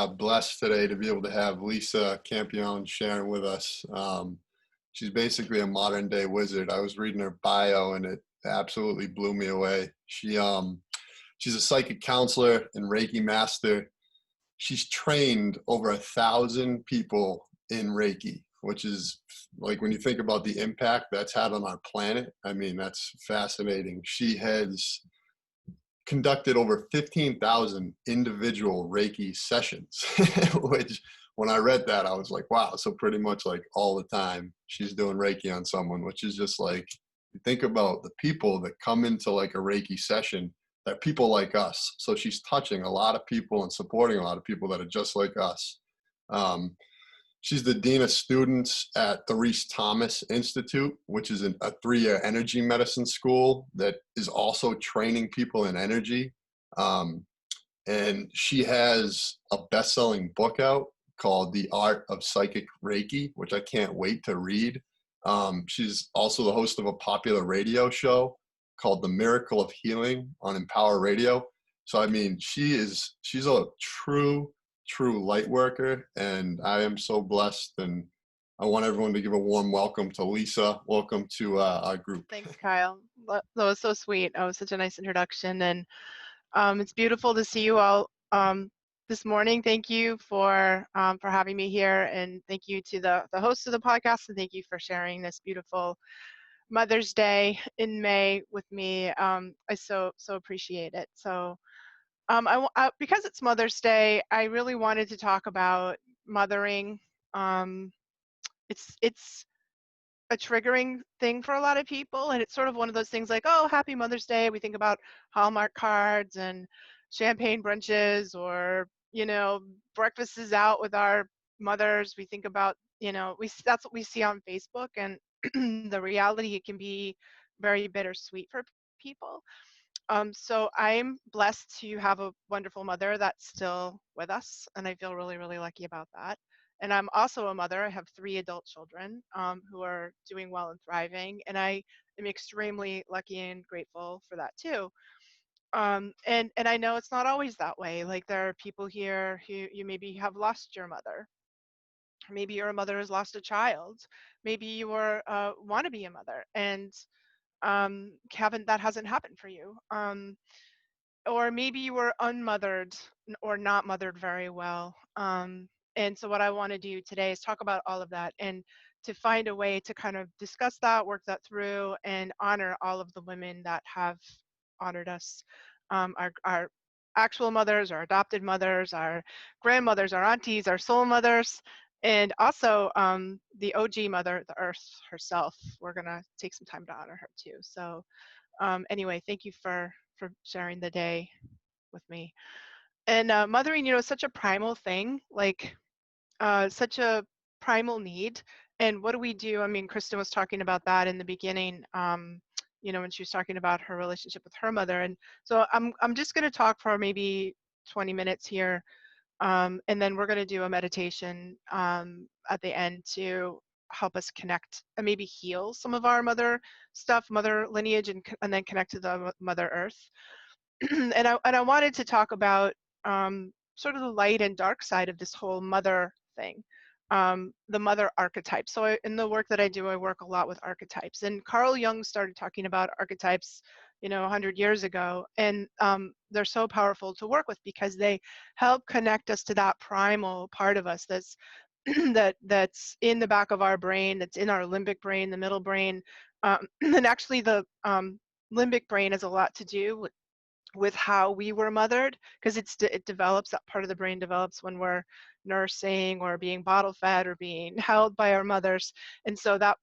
blessed today to be able to have Lisa Campione sharing with us. She's basically a modern day wizard. I was reading her bio and it absolutely blew me away. She's a psychic counselor and Reiki master. She's trained over 1,000 people in Reiki, which is like when you think about the impact that's had on our planet. I mean, that's fascinating. She has conducted over 15,000 individual Reiki sessions, which when I read that, I was like, wow. So pretty much like all the time she's doing Reiki on someone, which is just like, you think about the people that come into like a Reiki session, that people like us. So she's touching a lot of people and supporting a lot of people that are just like us. Um, She's the Dean of Students at the Reese Thomas Institute, which is a 3-year energy medicine school that is also training people in energy. Um, and she has a best-selling book out called The Art of Psychic Reiki, which I can't wait to read. She's also the host of a popular radio show called The Miracle of Healing on Empower Radio. So I mean, she's a true light worker, and I am so blessed. And I want everyone to give a warm welcome to Lisa. Welcome to our group. Thanks, Kyle. That was so sweet. That was such a nice introduction, and it's beautiful to see you all this morning. Thank you for having me here, and thank you to the host of the podcast, and thank you for sharing this beautiful Mother's Day in May with me. I so appreciate it. So, because it's Mother's Day, I really wanted to talk about mothering. Um, it's a triggering thing for a lot of people, and it's sort of one of those things like, oh, happy Mother's Day. We think about Hallmark cards and champagne brunches, or breakfasts out with our mothers. We think about, that's what we see on Facebook, and the reality, it can be very bittersweet for people. So I'm blessed to have a wonderful mother that's still with us, and I feel really, really lucky about that. And I'm also a mother. I have 3 adult children who are doing well and thriving, and I am extremely lucky and grateful for that too. And I know it's not always that way. Like, there are people here who you maybe have lost your mother. Maybe your mother has lost a child. Maybe you are want to be a mother, and haven't that hasn't happened for you. Or maybe you were unmothered or not mothered very well. And so what I want to do today is talk about all of that, and to find a way to kind of discuss that, work that through, and honor all of the women that have honored us, our actual mothers, our adopted mothers, our grandmothers, our aunties, our soul mothers, and also the OG mother, the earth herself. We're going to take some time to honor her too. So anyway, thank you for sharing the day with me. And mothering, is such a primal thing, like such a primal need. And what do we do? I mean, Kristen was talking about that in the beginning, when she was talking about her relationship with her mother. And so I'm just going to talk for maybe 20 minutes here, and then we're going to do a meditation at the end to help us connect and maybe heal some of our mother stuff, mother lineage, and then connect to the Mother Earth. And I wanted to talk about sort of the light and dark side of this whole mother thing, the mother archetype. So in the work that I do, I work a lot with archetypes. And Carl Jung started talking about archetypes, 100 years ago. And they're so powerful to work with because they help connect us to that primal part of us that's that's in the back of our brain, that's in our limbic brain, the middle brain. And actually the limbic brain has a lot to do with how we were mothered, because it develops, that part of the brain develops when we're nursing or being bottle fed or being held by our mothers. And so the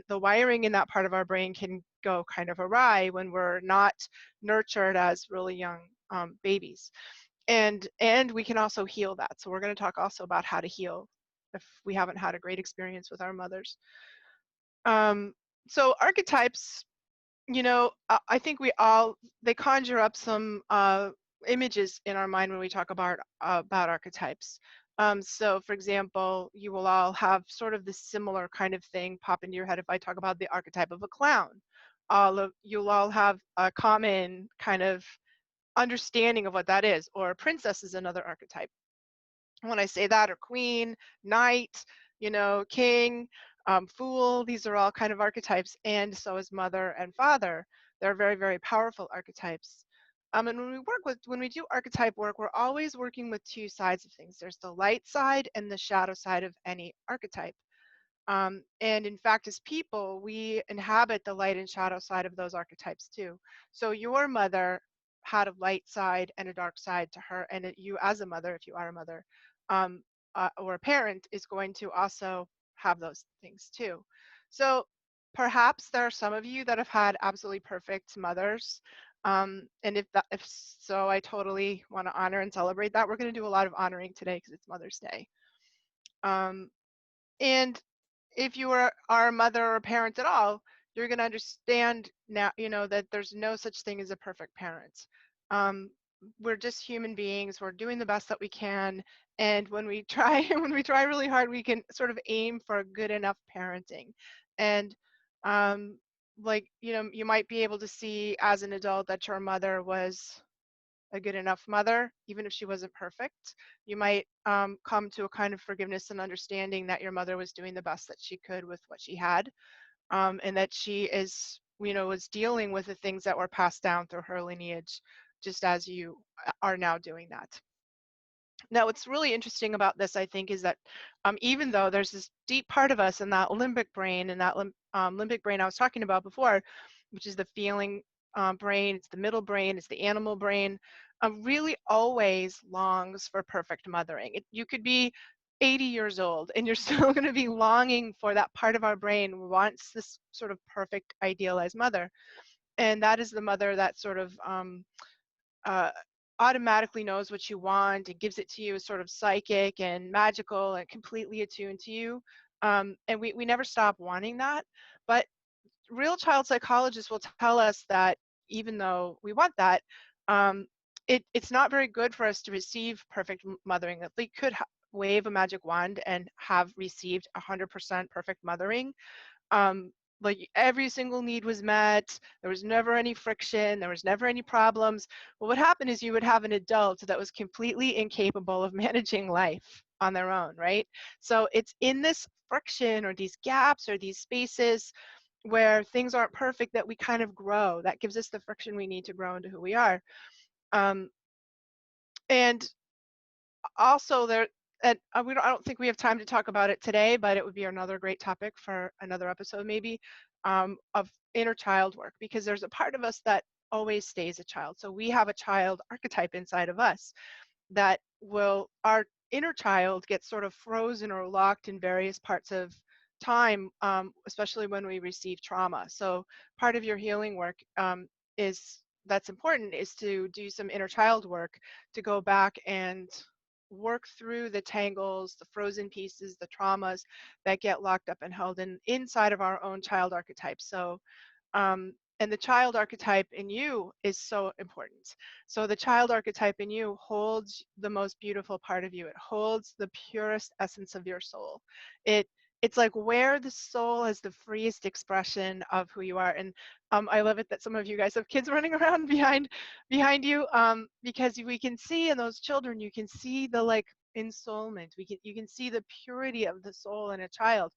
wiring in that part of our brain can go kind of awry when we're not nurtured as really young babies. And we can also heal that. So we're going to talk also about how to heal if we haven't had a great experience with our mothers. So archetypes, I think they conjure up some images in our mind when we talk about archetypes. So for example, you will all have sort of this similar kind of thing pop into your head if I talk about the archetype of a clown. You'll all have a common kind of understanding of what that is, or a princess is another archetype. When I say that, or queen, knight, king, fool, these are all kind of archetypes, and so is mother and father. They're very, very powerful archetypes. And when we do archetype work, we're always working with two sides of things. There's the light side and the shadow side of any archetype. And in fact, as people, we inhabit the light and shadow side of those archetypes too. So your mother had a light side and a dark side to her, and you, as a mother, if you are a mother, um, or a parent, is going to also have those things too. So perhaps there are some of you that have had absolutely perfect mothers. And if so, I totally want to honor and celebrate that. We're going to do a lot of honoring today because it's Mother's Day. Um, and if you are a mother or a parent at all, you're going to understand now, that there's no such thing as a perfect parent. Um, we're just human beings. We're doing the best that we can. And when we try, when we try really hard, we can sort of aim for good enough parenting. And you might be able to see as an adult that your mother was a good enough mother, even if she wasn't perfect. You might come to a kind of forgiveness and understanding that your mother was doing the best that she could with what she had, and that she was dealing with the things that were passed down through her lineage, just as you are now doing that. Now, what's really interesting about this, I think, is that even though there's this deep part of us in that limbic brain and that limbic brain I was talking about before, which is the feeling brain, it's the middle brain, it's the animal brain, really always longs for perfect mothering. You could be 80 years old and you're still going to be longing for that part of our brain wants this sort of perfect idealized mother. And that is the mother that sort of uh, automatically knows what you want and gives it to you as sort of psychic and magical and completely attuned to you. And we never stop wanting that. But real child psychologists will tell us that even though we want that, um, it's not very good for us to receive perfect mothering. That they could wave a magic wand and have received 100% perfect mothering, like every single need was met, there was never any friction, there was never any problems. Well, what happened is you would have an adult that was completely incapable of managing life on their own, right? So it's in this friction or these gaps or these spaces where things aren't perfect that we kind of grow. That gives us the friction we need to grow into who we are. Um, and also there, and I don't think we have time to talk about it today, but it would be another great topic for another episode maybe, of inner child work, because there's a part of us that always stays a child. So we have a child archetype inside of us that our inner child gets sort of frozen or locked in various parts of time, especially when we receive trauma. So part of your healing work is that's important is to do some inner child work, to go back and work through the tangles, the frozen pieces, the traumas that get locked up and held inside of our own child archetype. So and the child archetype in you is so important. So the child archetype in you holds the most beautiful part of you. It holds the purest essence of your soul. It it's like where the soul is the freest expression of who you are. And I love it that some of you guys have kids running around behind you, because we can see in those children, you can see the like ensoulment. You can see the purity of the soul in a child,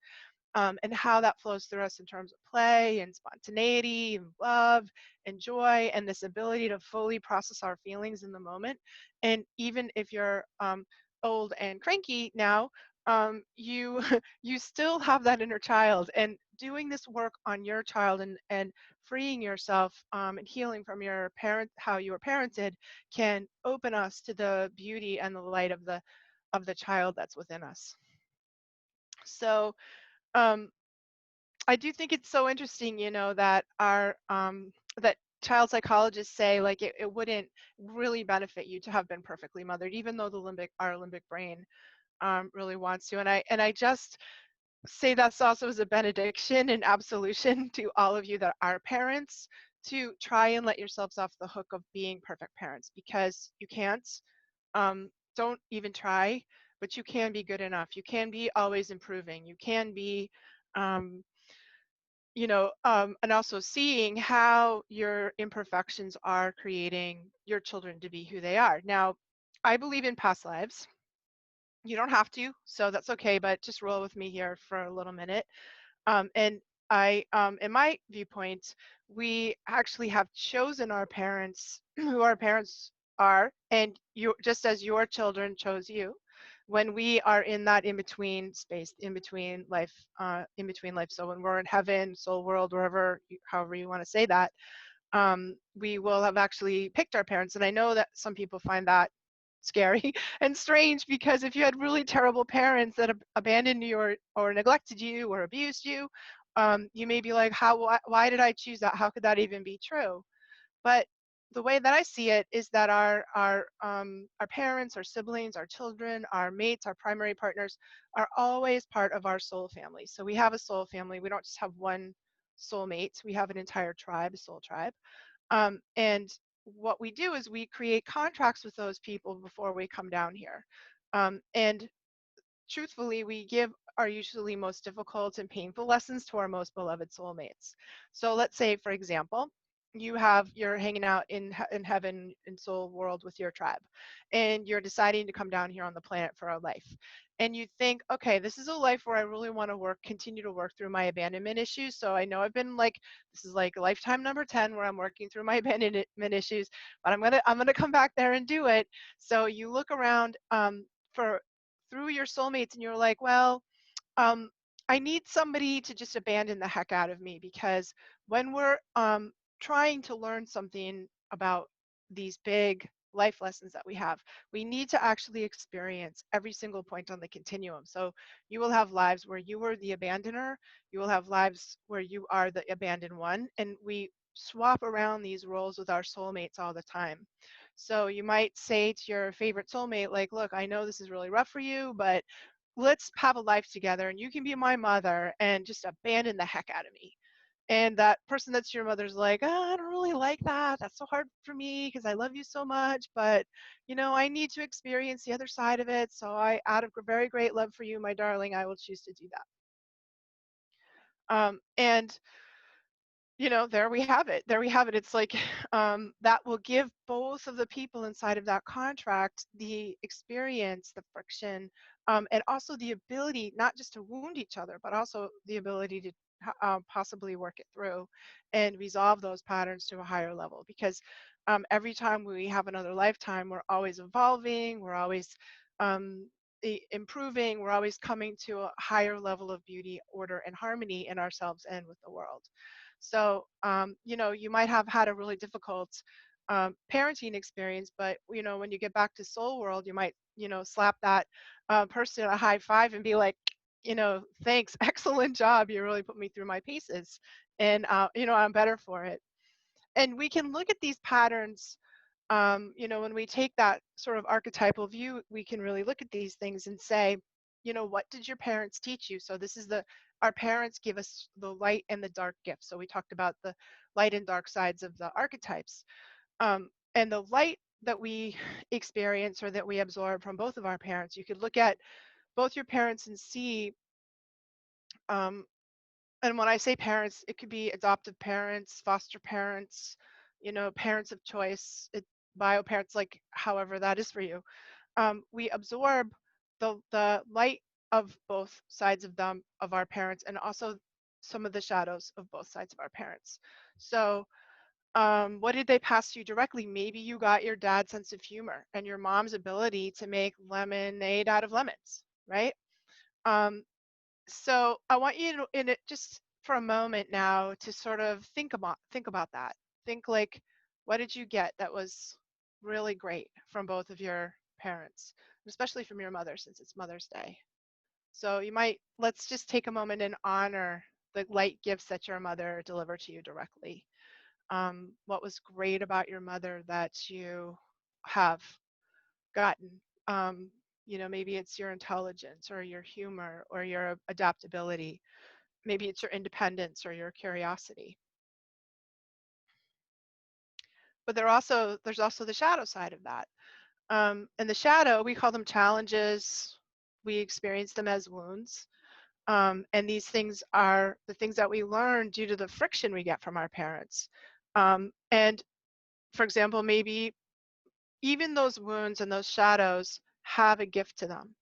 and how that flows through us in terms of play and spontaneity and love and joy and this ability to fully process our feelings in the moment. And even if you're old and cranky now, you you still have that inner child, and doing this work on your child and freeing yourself, and healing from your parent, how you were parented, can open us to the beauty and the light of the child that's within us. So um, I do think it's so interesting, that that child psychologists say like it wouldn't really benefit you to have been perfectly mothered, even though our limbic brain really wants to. And I just say that's also as a benediction and absolution to all of you that are parents, to try and let yourselves off the hook of being perfect parents, because you can't. Don't even try, but you can be good enough. You can be always improving. You can be um, and also seeing how your imperfections are creating your children to be who they are. Now, I believe in past lives. You don't have to, so that's okay, but just roll with me here for a little minute. And in my viewpoint, we actually have chosen our parents, who our parents are, and you, just as your children chose you, when we are in that in between space, in between life. So when we're in heaven, soul world, wherever, however you want to say that, we will have actually picked our parents. And I know that some people find that scary and strange, because if you had really terrible parents that abandoned you, or neglected you or abused you, you may be like, why did I choose that? How could that even be true? But the way that I see it is that our parents, our siblings, our children, our mates, our primary partners are always part of our soul family. So we have a soul family. We don't just have one soulmate. We have an entire tribe, a soul tribe. And what we do is we create contracts with those people before we come down here. And truthfully, we give our usually most difficult and painful lessons to our most beloved soulmates. So let's say, for example, you're hanging out in heaven, in soul world, with your tribe, and you're deciding to come down here on the planet for a life. And you think, okay, this is a life where I really want to continue to work through my abandonment issues. So I know I've been like, this is like lifetime number 10 where I'm working through my abandonment issues, but I'm gonna come back there and do it. So you look around, for through your soulmates, and you're like, well, um, I need somebody to just abandon the heck out of me, because when we're trying to learn something about these big life lessons that we have, we need to actually experience every single point on the continuum. So you will have lives where you were the abandoner, you will have lives where you are the abandoned one, and we swap around these roles with our soulmates all the time. So you might say to your favorite soulmate, like, look, I know this is really rough for you, but let's have a life together, and you can be my mother and just abandon the heck out of me. And that person that's your mother's like, oh, I don't really like that. That's so hard for me because I love you so much. But, I need to experience the other side of it. So out of very great love for you, my darling, I will choose to do that. And there we have it. There we have it. It's like, that will give both of the people inside of that contract the experience, the friction, and also the ability not just to wound each other, but also the ability to possibly work it through and resolve those patterns to a higher level. Because every time we have another lifetime, we're always evolving, we're always improving, we're always coming to a higher level of beauty, order, and harmony in ourselves and with the world. So, you might have had a really difficult parenting experience, but when you get back to soul world, you might, slap that person a high five and be like, thanks, excellent job. You really put me through my paces, and I'm better for it. And we can look at these patterns. When we take that sort of archetypal view, we can really look at these things and say, what did your parents teach you? So this is our parents give us the light and the dark gifts. So we talked about the light and dark sides of the archetypes. And the light that we experience, or that we absorb from both of our parents, you could look at both your parents and see, um, and when I say parents, it could be adoptive parents, foster parents, parents of choice, bio parents, like however that is for you. We absorb the light of both sides of them, of our parents, and also some of the shadows of both sides of our parents. So what did they pass to you directly? Maybe you got your dad's sense of humor and your mom's ability to make lemonade out of lemons, right? Um, so I want you to, in it, just for a moment now, to sort of think about that. Think like, what did you get that was really great from both of your parents, especially from your mother, since it's Mother's Day. So let's just take a moment and honor the light gifts that your mother delivered to you directly. What was great about your mother that you have gotten? Maybe it's your intelligence, or your humor, or your adaptability. Maybe it's your independence or your curiosity. But there's also the shadow side of that. And the shadow, we call them challenges. We experience them as wounds. And these things are the things that we learn due to the friction we get from our parents. And for example, maybe even those wounds and those shadows have a gift to them.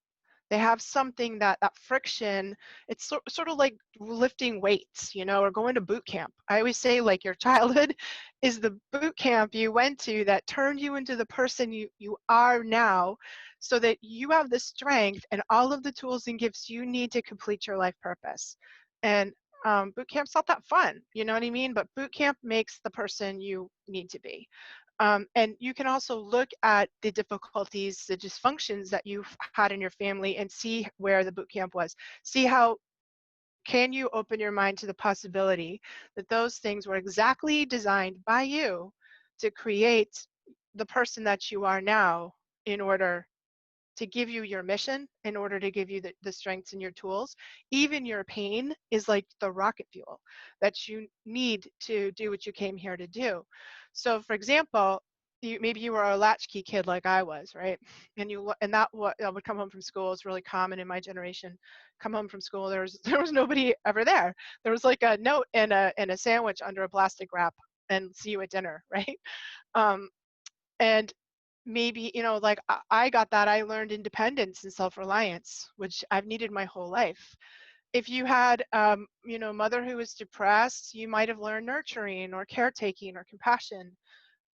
They have something that friction, it's sort of like lifting weights, or going to boot camp. I always say, like, your childhood is the boot camp you went to that turned you into the person you are now, so that you have the strength and all of the tools and gifts you need to complete your life purpose. And boot camp's not that fun, you know what I mean? But boot camp makes the person you need to be. And you can also look at the difficulties, the dysfunctions that you've had in your family and see where the boot camp was. See how can you open your mind to the possibility that those things were exactly designed by you to create the person that you are now, in order to give you your mission, in order to give you the strengths and your tools. Even your pain is like the rocket fuel that you need to do what you came here to do. So for example, maybe you were a latchkey kid like I was, right? And that what I would come home from school. It's really common in my generation. Come home from school, there was nobody ever there. There was like a note and a sandwich under a plastic wrap, and see you at dinner, right? Um, and maybe, like I got that. I learned independence and self-reliance, which I've needed my whole life. If you had, a mother who was depressed, you might have learned nurturing or caretaking or compassion.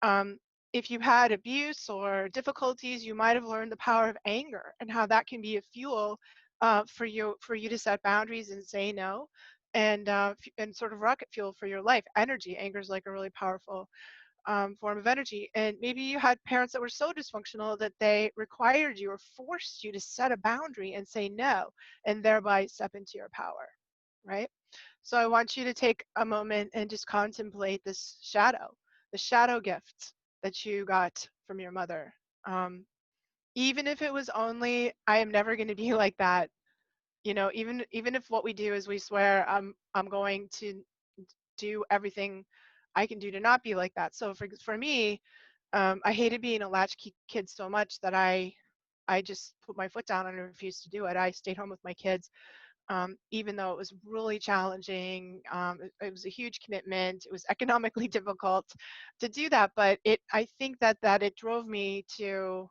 um, if you had abuse or difficulties, you might have learned the power of anger and how that can be a fuel, for you to set boundaries and say no, and sort of rocket fuel for your life. Energy, anger is like a really powerful form of energy. And maybe you had parents that were so dysfunctional that they required you or forced you to set a boundary and say no, and thereby step into your power, right? So I want you to take a moment and just contemplate this shadow, the shadow gift that you got from your mother. Um, Even if it was only, I am never going to be like that. Even if what we do is we swear, I'm going to do everything I can do to not be like that. So for me, I hated being a latchkey kid so much that I just put my foot down and refused to do it. I stayed home with my kids, even though it was really challenging. It was a huge commitment. It was economically difficult to do that, but I think that it drove me to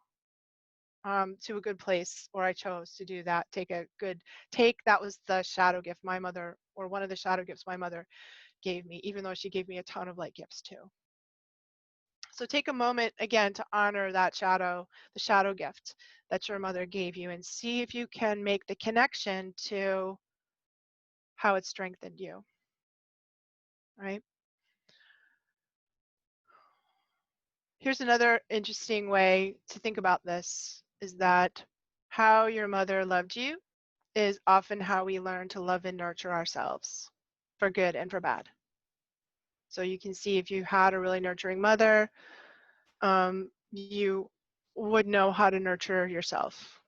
a good place where I chose to do that. That was the shadow gift my mother, or one of the shadow gifts my mother gave me, even though she gave me a ton of light gifts too. So take a moment again to honor the shadow gift that your mother gave you, and see if you can make the connection to how it strengthened you, right? Here's another interesting way to think about this, is that how your mother loved you is often how we learn to love and nurture ourselves, for good and for bad. So you can see, if you had a really nurturing mother, you would know how to nurture yourself.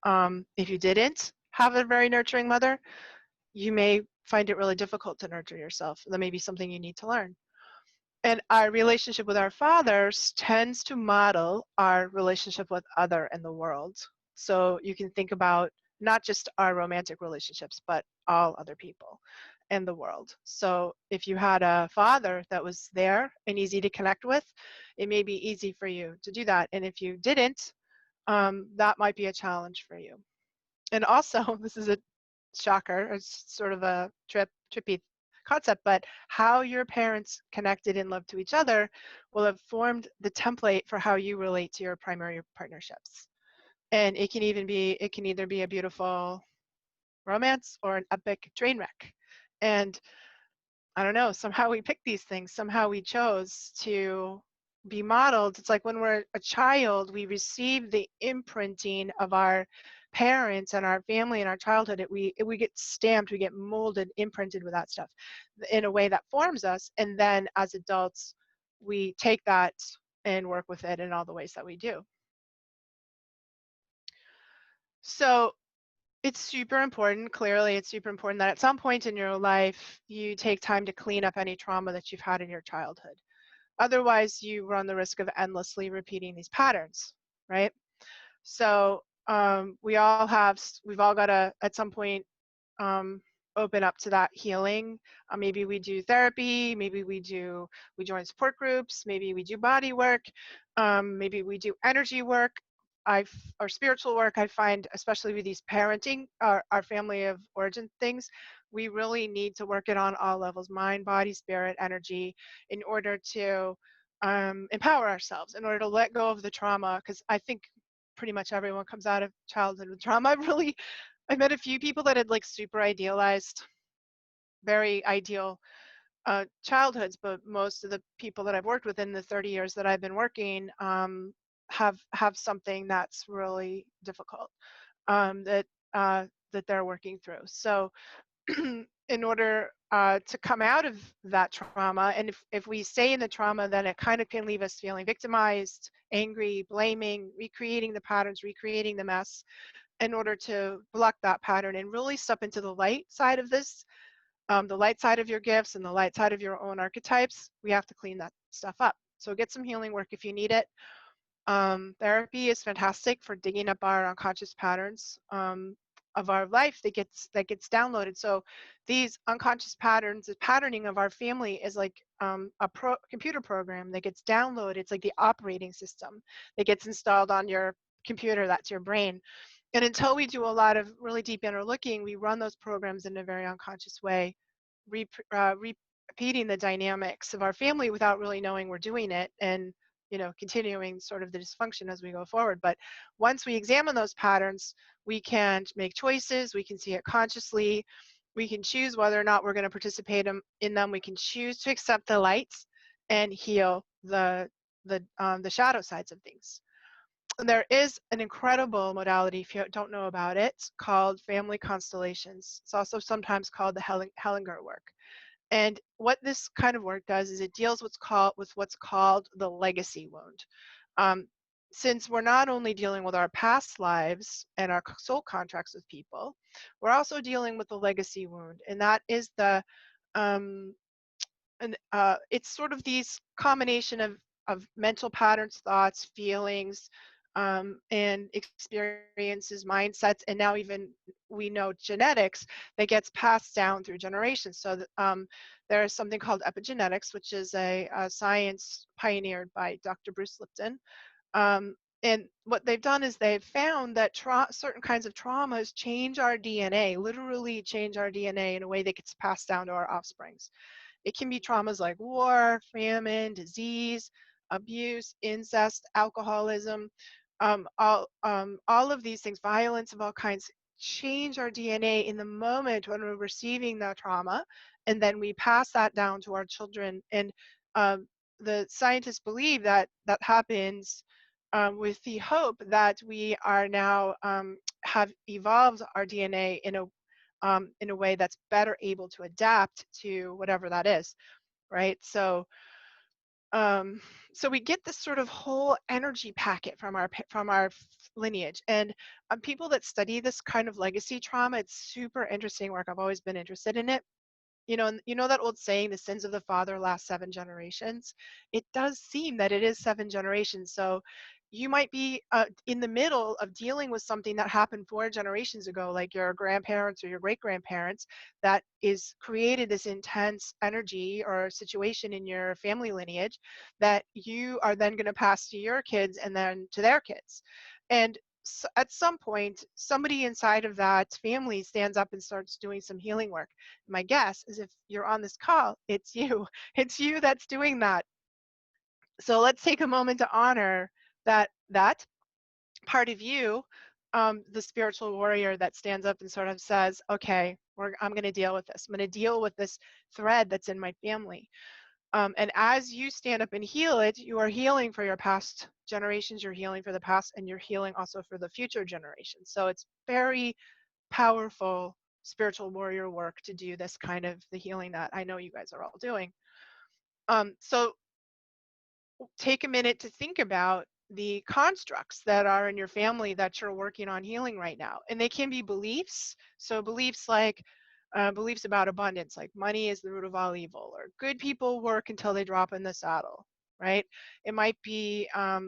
If you didn't have a very nurturing mother, you may find it really difficult to nurture yourself. That may be something you need to learn. And our relationship with our fathers tends to model our relationship with other in the world. So you can think about not just our romantic relationships, but all other people in the world. So if you had a father that was there and easy to connect with, it may be easy for you to do that. And if you didn't, that might be a challenge for you. And also, this is a shocker, it's sort of a trippy concept, but how your parents connected and loved to each other will have formed the template for how you relate to your primary partnerships. And it can either be a beautiful romance or an epic train wreck. And I don't know, somehow we picked these things, somehow we chose to be modeled. It's like when we're a child, we receive the imprinting of our parents and our family and our childhood. We get stamped, we get molded, imprinted with that stuff in a way that forms us. And then as adults, we take that and work with it in all the ways that we do. So it's super important. Clearly, it's super important that at some point in your life, you take time to clean up any trauma that you've had in your childhood. Otherwise, you run the risk of endlessly repeating these patterns, right? So we've all got to, at some point, um, open up to that healing. Maybe we do therapy, maybe we join support groups, maybe we do body work, maybe we do energy work. or spiritual work, I find, especially with these parenting, our family of origin things, we really need to work it on all levels, mind, body, spirit, energy, in order to empower ourselves, in order to let go of the trauma. Because I think pretty much everyone comes out of childhood with trauma. I've met a few people that had like super idealized, very ideal childhoods, but most of the people that I've worked with in the 30 years that I've been working have something that's really difficult, that that they're working through. So, in order to come out of that trauma, and if we stay in the trauma, then it kind of can leave us feeling victimized, angry, blaming, recreating the patterns, recreating the mess. In order to block that pattern and really step into the light side of this, the light side of your gifts and the light side of your own archetypes, we have to clean that stuff up. So get some healing work if you need it. Therapy is fantastic for digging up our unconscious patterns of our life that gets downloaded. So these unconscious patterns, the patterning of our family is like computer program that gets downloaded. It's like the operating system that gets installed on your computer. That's your brain. And until we do a lot of really deep inner looking, we run those programs in a very unconscious way, repeating the dynamics of our family without really knowing we're doing it, and continuing sort of the dysfunction as we go forward. But once we examine those patterns, we can make choices. We can see it consciously. We can choose whether or not we're going to participate in them. We can choose to accept the lights and heal the shadow sides of things. There is an incredible modality, if you don't know about it, called family constellations. It's also sometimes called the Hellinger work. And what this kind of work does is it deals with what's called the legacy wound. Um, since we're not only dealing with our past lives and our soul contracts with people, we're also dealing with the legacy wound, and that is um, it's sort of these combination of mental patterns, thoughts, feelings, and experiences, mindsets, and now even we know genetics that gets passed down through generations. So there is something called epigenetics, which is a science pioneered by Dr. Bruce Lipton. And what they've done is they've found that certain kinds of traumas change our DNA, literally change our DNA in a way that gets passed down to our offsprings. It can be traumas like war, famine, disease, abuse, incest, alcoholism, all of these things, violence of all kinds, change our DNA in the moment when we're receiving the trauma, and then we pass that down to our children. And the scientists believe that that happens with the hope that we are now have evolved our DNA in a way that's better able to adapt to whatever that is, right? Um, so we get this sort of whole energy packet from our lineage, and people that study this kind of legacy trauma, it's super interesting work. I've always been interested in it. You know that old saying, the sins of the father last 7 generations? It does seem that it is 7 generations. So you might be in the middle of dealing with something that happened 4 generations ago, like your grandparents or your great grandparents, that is created this intense energy or situation in your family lineage that you are then going to pass to your kids and then to their kids. And at some point, somebody inside of that family stands up and starts doing some healing work. My guess is if you're on this call, it's you. It's you that's doing that. So let's take a moment to honor that part of you, the spiritual warrior that stands up and sort of says, okay, I'm going to deal with this. I'm going to deal with this thread that's in my family. And as you stand up and heal it, you are healing for your past generations, you're healing for the past, and you're healing also for the future generations. So it's very powerful spiritual warrior work to do this kind of the healing that I know you guys are all doing. So take a minute to think about the constructs that are in your family that you're working on healing right now. And they can be beliefs. So beliefs like beliefs about abundance, like money is the root of all evil, or good people work until they drop in the saddle, right? It might be uh,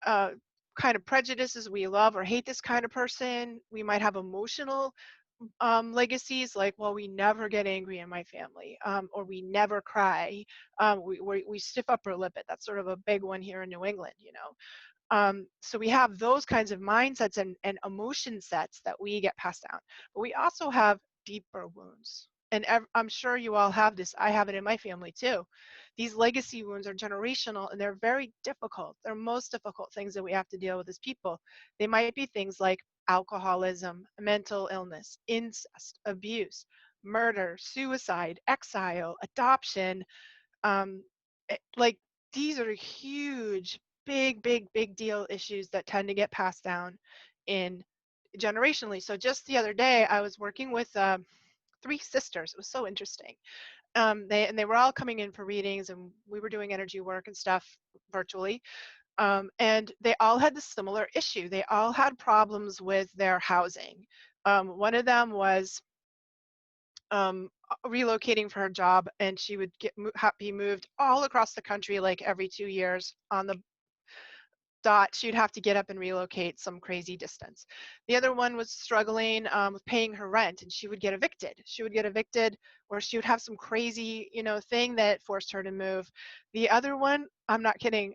kind of prejudices, we love or hate this kind of person. We might have emotional legacies like, well, we never get angry in my family, or we never cry. We stiff upper lip it. That's sort of a big one here in New England, So we have those kinds of mindsets and emotion sets that we get passed down. But we also have deeper wounds. And I'm sure you all have this. I have it in my family too. These legacy wounds are generational and they're very difficult. They're most difficult things that we have to deal with as people. They might be things like alcoholism, mental illness, incest, abuse, murder, suicide, exile, adoption, like these are huge, big deal issues that tend to get passed down in generationally. So just the other day, I was working with three sisters. It was so interesting. They were all coming in for readings, and we were doing energy work and stuff virtually. And they all had this similar issue. They all had problems with their housing. One of them was relocating for her job, and she would be moved all across the country like every 2 years on the dot. She'd have to get up and relocate some crazy distance. The other one was struggling with paying her rent, and she would get evicted. She would get evicted, or she would have some crazy, thing that forced her to move. The other one, I'm not kidding,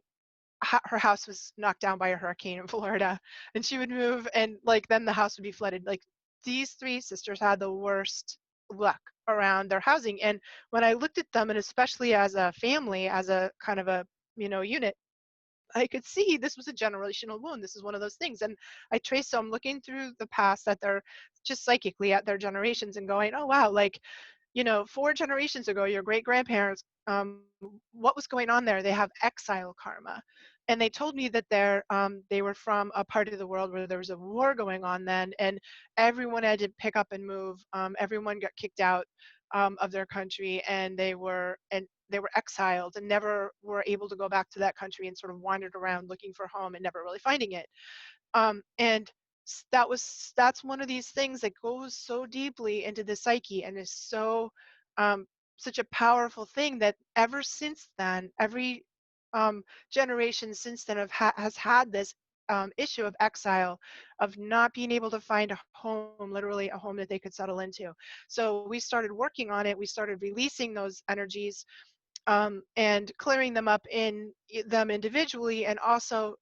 her house was knocked down by a hurricane in Florida, and she would move, and like then the house would be flooded. Like these three sisters had the worst luck around their housing. And when I looked at them, and especially as a family, as a kind of a unit, I could see this was a generational wound. This is one of those things. And I traced, so I'm looking through the past at their, just psychically at their generations and going, oh, wow, like, 4 generations ago, your great grandparents, what was going on there? They have exile karma. And they told me that they were from a part of the world where there was a war going on then, and everyone had to pick up and move. Everyone got kicked out of their country, and they were exiled and never were able to go back to that country, and sort of wandered around looking for home and never really finding it. And that's one of these things that goes so deeply into the psyche and is so um, such a powerful thing that ever since then, every generation since then has had this issue of exile, of not being able to find a home, literally a home that they could settle into. So we started working on it. We started releasing those energies, and clearing them up in them individually, and also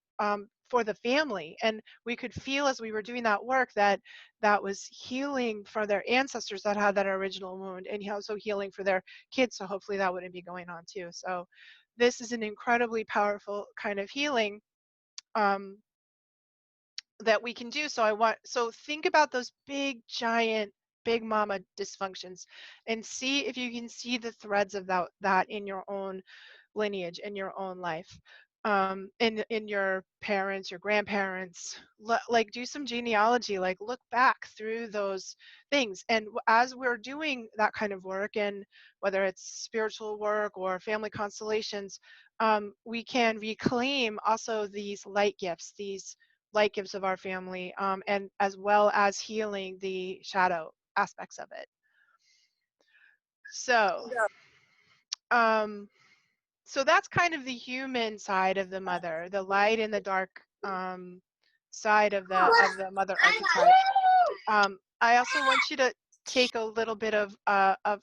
for the family. And we could feel as we were doing that work that that was healing for their ancestors that had that original wound, and also healing for their kids. So hopefully that wouldn't be going on too. So this is an incredibly powerful kind of healing um, that we can do. So think about those big, giant, big mama dysfunctions, and see if you can see the threads of that in your own lineage, in your own life, in your parents, your grandparents. Like do some genealogy, like look back through those things. And as we're doing that kind of work, and whether it's spiritual work or family constellations, we can reclaim also these light gifts, these light gifts of our family, and as well as healing the shadow aspects of it. So um, so that's kind of the human side of the mother, the light and the dark side of the mother archetype. I also want you to take a little bit of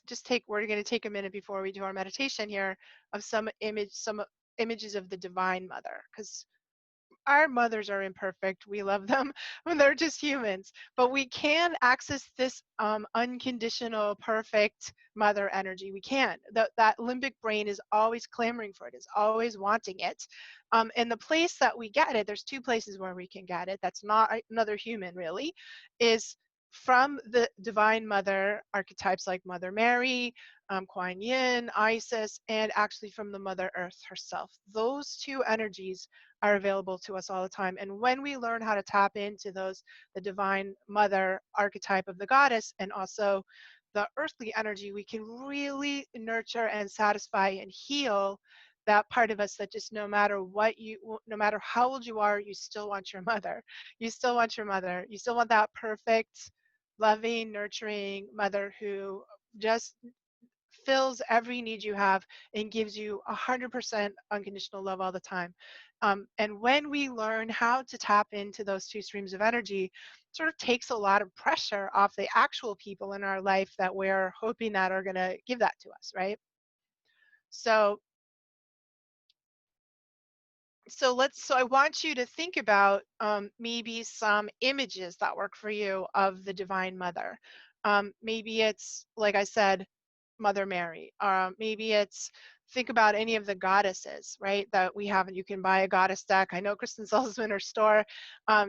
just take. We're going to take a minute before we do our meditation here of some images of the divine mother, because our mothers are imperfect. We love them when they're just humans, but we can access this unconditional, perfect mother energy. We can. That limbic brain is always clamoring for it, is always wanting it. And the place that we get it, there's two places where we can get it. That's not another human, really, is from the divine mother archetypes like Mother Mary, Kuan Yin, Isis, and actually from the Mother Earth herself. Those two energies are available to us all the time. And when we learn how to tap into those, the divine mother archetype of the goddess, and also the earthly energy, we can really nurture and satisfy and heal that part of us that just no matter no matter how old you are, you still want your mother. You still want your mother. You still want that perfect, loving, nurturing mother who just fills every need you have and gives you 100% unconditional love all the time. And when we learn how to tap into those two streams of energy, sort of takes a lot of pressure off the actual people in our life that we're hoping that are going to give that to us, right? So So I want you to think about maybe some images that work for you of the Divine Mother. Maybe it's, like I said, Mother Mary. Maybe it's, think about any of the goddesses, right? That we have, and you can buy a goddess deck. I know Kristen sells them in her store.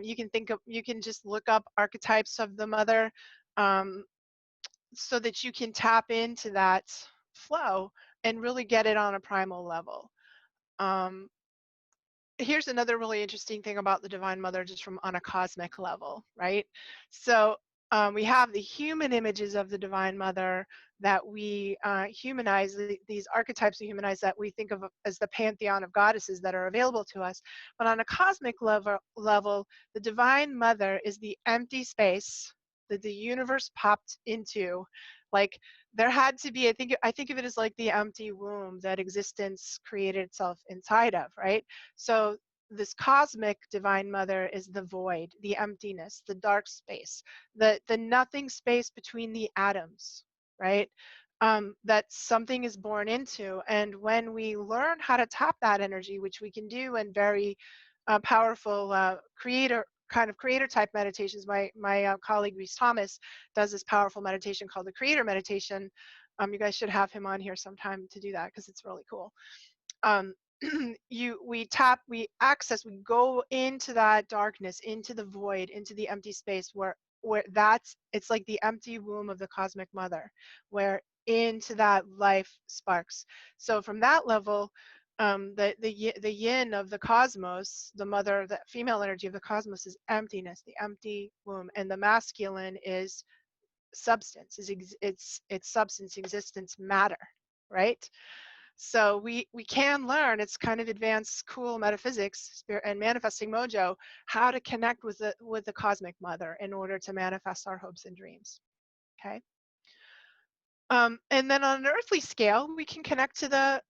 You can just look up archetypes of the mother, um, so that you can tap into that flow and really get it on a primal level. Um, Here's another really interesting thing about the Divine Mother, just from on a cosmic level, right? So we have the human images of the Divine Mother that we humanize, these archetypes we humanize that we think of as the pantheon of goddesses that are available to us. But on a cosmic level, the Divine Mother is the empty space that the universe popped into. Like, there had to be, I think of it as like the empty womb that existence created itself inside of, right? So this cosmic Divine Mother is the void, the emptiness, the dark space, the nothing space between the atoms, right? That something is born into. And when we learn how to tap that energy, which we can do in very powerful creator type meditations. My colleague Reese Thomas does this powerful meditation called the Creator Meditation. You guys should have him on here sometime to do that, because it's really cool. um, we access, we go into that darkness, into the void, into the empty space, where that's, it's like the empty womb of the cosmic mother, where into that life sparks. So from that level, the yin of the cosmos, the mother, the female energy of the cosmos, is emptiness, the empty womb, and the masculine is substance, it's substance, existence, matter, right? So we can learn, it's kind of advanced cool metaphysics, spirit and manifesting mojo, how to connect with the cosmic mother in order to manifest our hopes and dreams. Okay. And then on an earthly scale, we can connect to the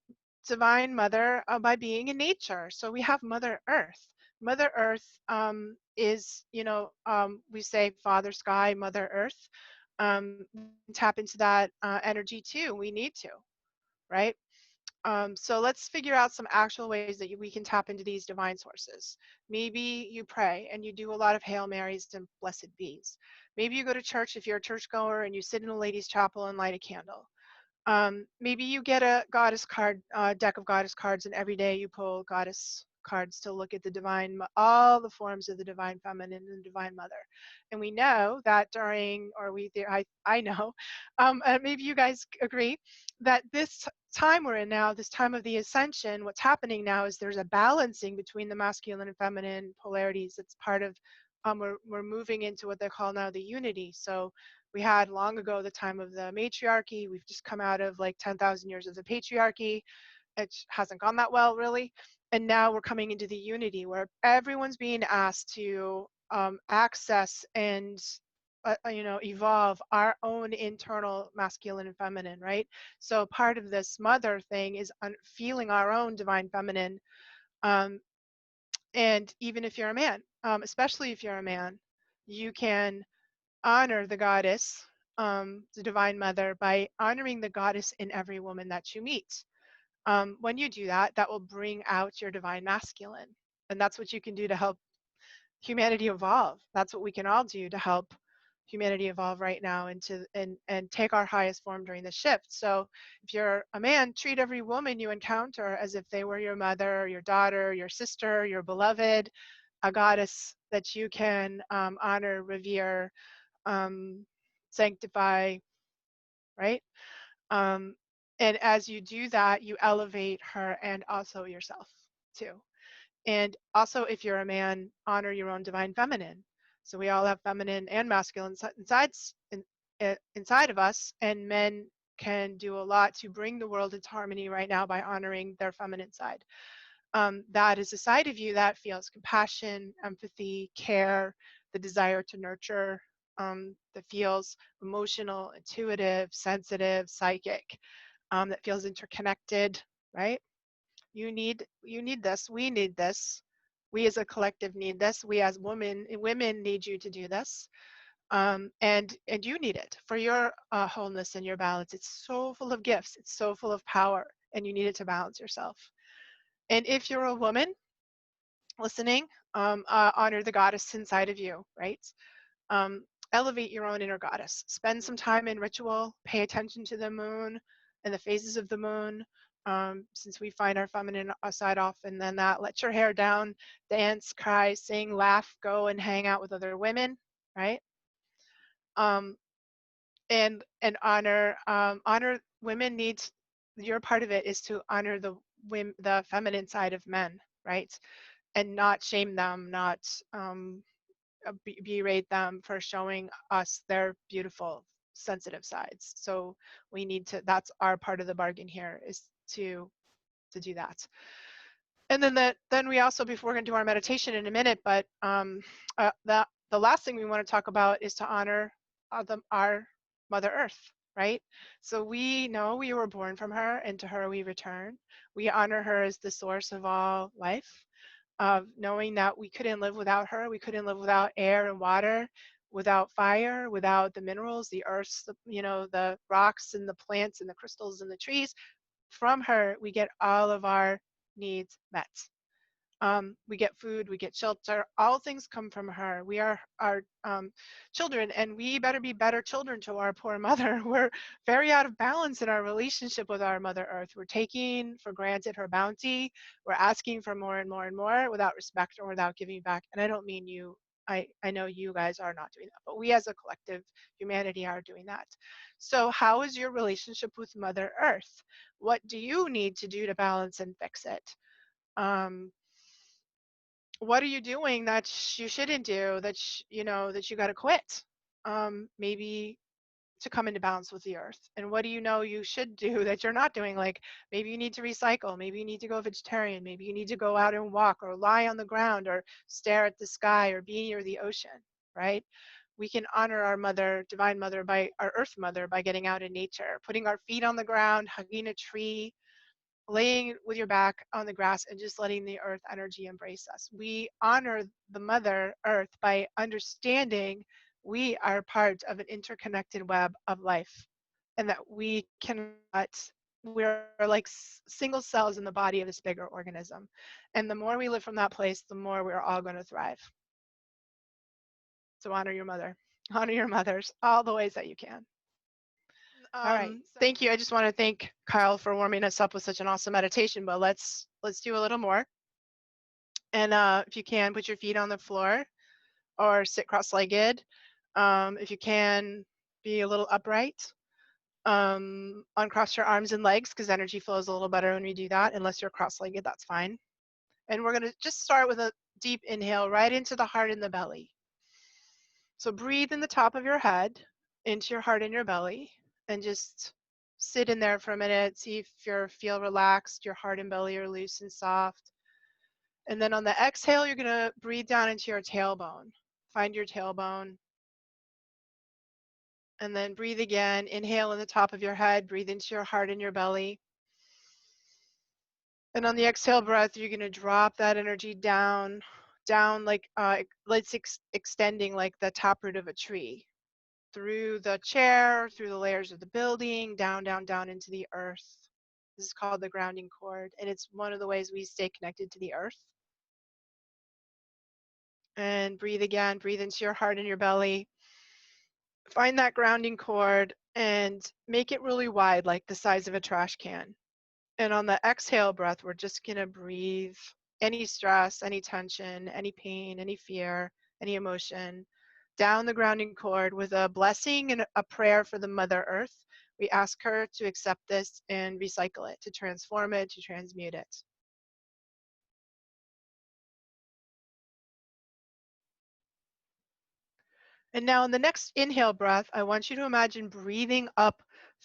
divine mother by being in nature. So we have Mother Earth. Mother Earth is, we say Father Sky, Mother Earth. Tap into that energy too. We need to, right? So let's figure out some actual ways that we can tap into these divine sources. Maybe you pray and you do a lot of Hail Marys and Blessed Bees. Maybe you go to church if you're a churchgoer and you sit in a ladies' chapel and light a candle. Maybe you get a goddess card, deck of goddess cards, and every day you pull goddess cards to look at the divine, all the forms of the divine feminine and the divine mother. And we know that during, or I know, maybe you guys agree that this time we're in now, this time of the ascension, what's happening now is there's a balancing between the masculine and feminine polarities. It's part of, we're moving into what they call now the unity. So we had long ago the time of the matriarchy. We've just come out of like 10,000 years of the patriarchy. It hasn't gone that well, really. And now we're coming into the unity where everyone's being asked to access and evolve our own internal masculine and feminine, right? So part of this mother thing is feeling our own divine feminine. Um, and even if you're a man, especially if you're a man, you can honor the goddess, the divine mother, by honoring the goddess in every woman that you meet. When you do that, that will bring out your divine masculine. And that's what you can do to help humanity evolve. That's what we can all do to help humanity evolve right now and take our highest form during the shift. So if you're a man, treat every woman you encounter as if they were your mother, your daughter, your sister, your beloved, a goddess that you can honor, revere, sanctify, right? Um, and as you do that, you elevate her and also yourself too. And also, if you're a man, honor your own divine feminine. So we all have feminine and masculine inside of us, and men can do a lot to bring the world into harmony right now by honoring their feminine side. That is a side of you that feels compassion, empathy, care, the desire to nurture, that feels emotional, intuitive, sensitive, psychic, that feels interconnected, right? You need this. We need this. We as a collective need this. We as women need you to do this. And you need it for your wholeness and your balance. It's so full of gifts. It's so full of power, and you need it to balance yourself. And if you're a woman, listening, honor the goddess inside of you, right? Um, Elevate your own inner goddess. Spend some time in ritual. Pay attention to the moon and the phases of the moon. Since we find our feminine side often than that, let your hair down, dance, cry, sing, laugh, go and hang out with other women, right? Um, and honor women needs your part of it is to honor the women, the feminine side of men, right? And not shame them, not berate them for showing us their beautiful, sensitive sides. So we need to. That's our part of the bargain here is to do that. And then we also, before we're going to do our meditation in a minute, but the last thing we want to talk about is to honor our Mother Earth, right? So we know we were born from her, and to her we return. We honor her as the source of all life, of knowing that we couldn't live without her. We couldn't live without air and water, without fire, without the minerals, the earths, the rocks and the plants and the crystals and the trees. From her, we get all of our needs met. We get food, we get shelter, all things come from her. We are our children, and we better be better children to our poor mother. We're very out of balance in our relationship with our Mother Earth. We're taking for granted her bounty. We're asking for more and more and more without respect or without giving back. And I don't mean you. I know you guys are not doing that, but we as a collective humanity are doing that. So how is your relationship with Mother Earth? What do you need to do to balance and fix it? Um, what are you doing that you shouldn't do, that you got to quit? Maybe to come into balance with the earth. And what do you know you should do that you're not doing? Like maybe you need to recycle, maybe you need to go vegetarian, maybe you need to go out and walk or lie on the ground or stare at the sky or be near the ocean, right? We can honor our mother, divine mother, by our earth mother, by getting out in nature, putting our feet on the ground, hugging a tree, laying with your back on the grass and just letting the earth energy embrace us. We honor the Mother Earth by understanding we are part of an interconnected web of life and that we cannot, we're like single cells in the body of this bigger organism. And the more we live from that place, the more we're all going to thrive. So honor your mother, honor your mothers all the ways that you can. All right. Thank you. I just want to thank Kyle for warming us up with such an awesome meditation, but let's do a little more. And if you can, put your feet on the floor or sit cross-legged. If you can, be a little upright. Uncross your arms and legs because energy flows a little better when we do that. Unless you're cross-legged, that's fine. And we're going to just start with a deep inhale right into the heart and the belly. So breathe in the top of your head into your heart and your belly and just sit in there for a minute. See if you feel relaxed, your heart and belly are loose and soft. And then on the exhale, you're going to breathe down into your tailbone. Find your tailbone. And then breathe again. Inhale in the top of your head. Breathe into your heart and your belly. And on the exhale breath, you're going to drop that energy down like let's extending like the taproot of a tree, through the chair, through the layers of the building, down, down, down into the earth. This is called the grounding cord, and it's one of the ways we stay connected to the earth. And breathe again, breathe into your heart and your belly. Find that grounding cord and make it really wide, like the size of a trash can. And on the exhale breath, we're just gonna breathe any stress, any tension, any pain, any fear, any emotion down the grounding cord with a blessing and a prayer for the Mother Earth. We ask her to accept this and recycle it, to transform it, to transmute it. And now in the next inhale breath, I want you to imagine breathing up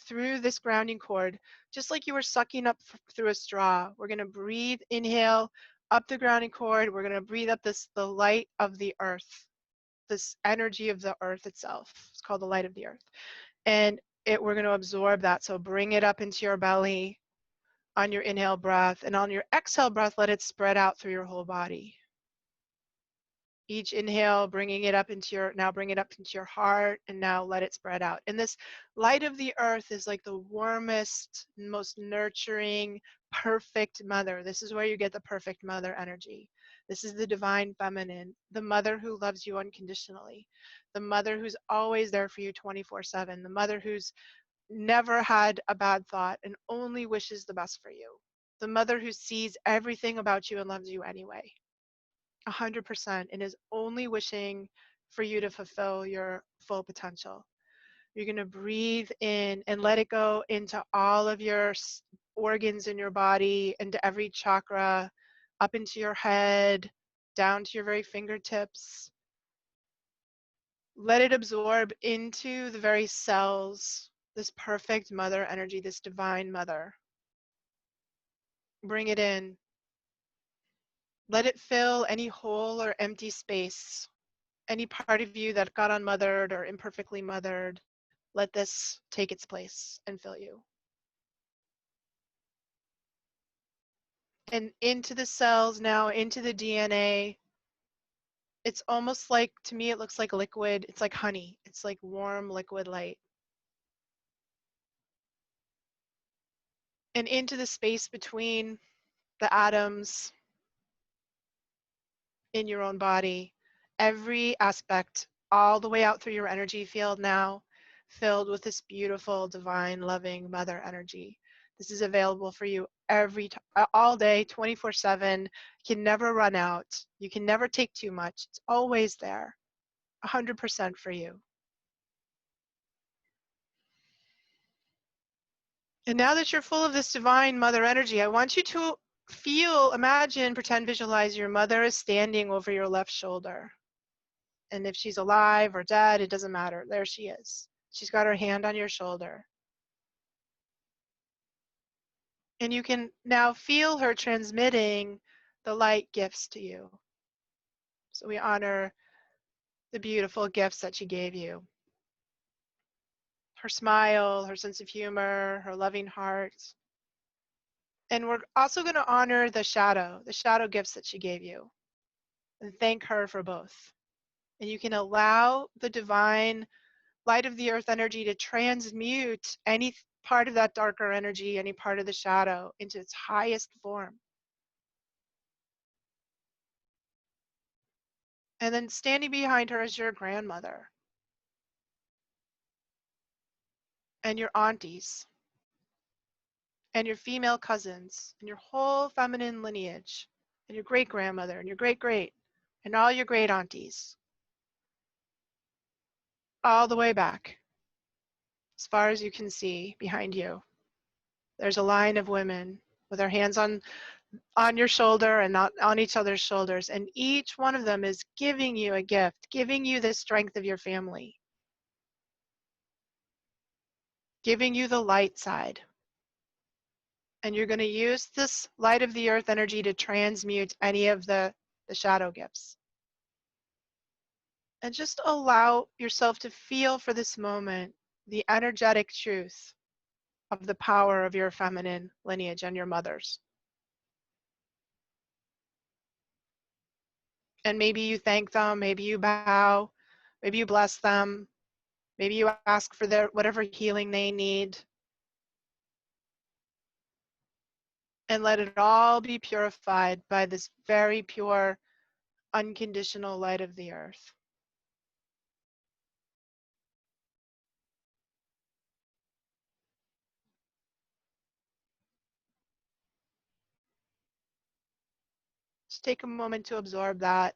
through this grounding cord, just like you were sucking up through a straw. We're going to breathe, inhale, up the grounding cord. We're going to breathe up the light of the earth, this energy of the earth itself. It's called the light of the earth. And we're going to absorb that. So bring it up into your belly on your inhale breath. And on your exhale breath, let it spread out through your whole body. Each inhale, bringing it up into now bring it up into your heart, and now let it spread out. And this light of the earth is like the warmest, most nurturing, perfect mother. This is where you get the perfect mother energy. This is the divine feminine, the mother who loves you unconditionally, the mother who's always there for you 24/7, the mother who's never had a bad thought and only wishes the best for you, the mother who sees everything about you and loves you anyway. 100% and is only wishing for you to fulfill your full potential. You're going to breathe in and let it go into all of your organs in your body, into every chakra, up into your head, down to your very fingertips. Let it absorb into the very cells, this perfect mother energy, this divine mother. Bring it in. Let it fill any hole or empty space, any part of you that got unmothered or imperfectly mothered. Let this take its place and fill you. And into the cells now, into the DNA. It's almost like, to me, it looks like liquid. It's like honey. It's like warm liquid light. And into the space between the atoms in your own body, every aspect, all the way out through your energy field now, filled with this beautiful, divine, loving mother energy. This is available for you all day, 24/7. You can never run out. You can never take too much. It's always there, 100% for you. And now that you're full of this divine mother energy, I want you to feel, imagine, pretend, visualize your mother is standing over your left shoulder. And if she's alive or dead, it doesn't matter. There she is. She's got her hand on your shoulder. And you can now feel her transmitting the light gifts to you. So we honor the beautiful gifts that she gave you. Her smile, her sense of humor, her loving heart. And we're also going to honor the shadow gifts that she gave you, and thank her for both. And you can allow the divine light of the earth energy to transmute any part of that darker energy, any part of the shadow, into its highest form. And then standing behind her is your grandmother and your aunties and your female cousins and your whole feminine lineage and your great grandmother and your great and all your great aunties, all the way back as far as you can see behind you. There's a line of women with their hands on your shoulder and not on each other's shoulders, and each one of them is giving you a gift, giving you the strength of your family, giving you the light side. And you're going to use this light of the earth energy to transmute any of the shadow gifts. And just allow yourself to feel for this moment the energetic truth of the power of your feminine lineage and your mothers. And maybe you thank them, maybe you bow, maybe you bless them, maybe you ask for their whatever healing they need. And let it all be purified by this very pure, unconditional light of the earth. Just take a moment to absorb that.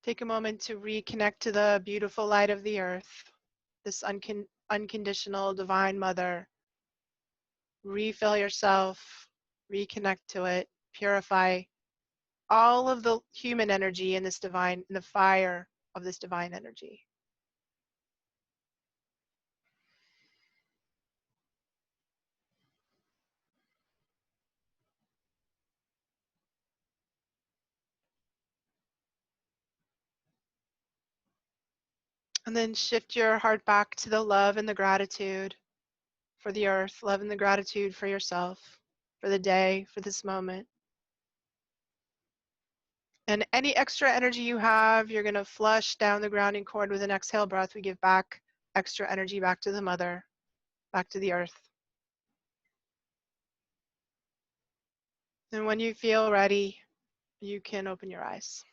Take a moment to reconnect to the beautiful light of the earth, this unconditional divine mother. Refill yourself, reconnect to it, purify all of the human energy in this divine, in the fire of this divine energy. And then shift your heart back to the love and the gratitude for the earth, love and the gratitude for yourself, for the day, for this moment. And any extra energy you have, you're going to flush down the grounding cord with an exhale breath. We give back extra energy back to the mother, back to the earth. And when you feel ready, you can open your eyes.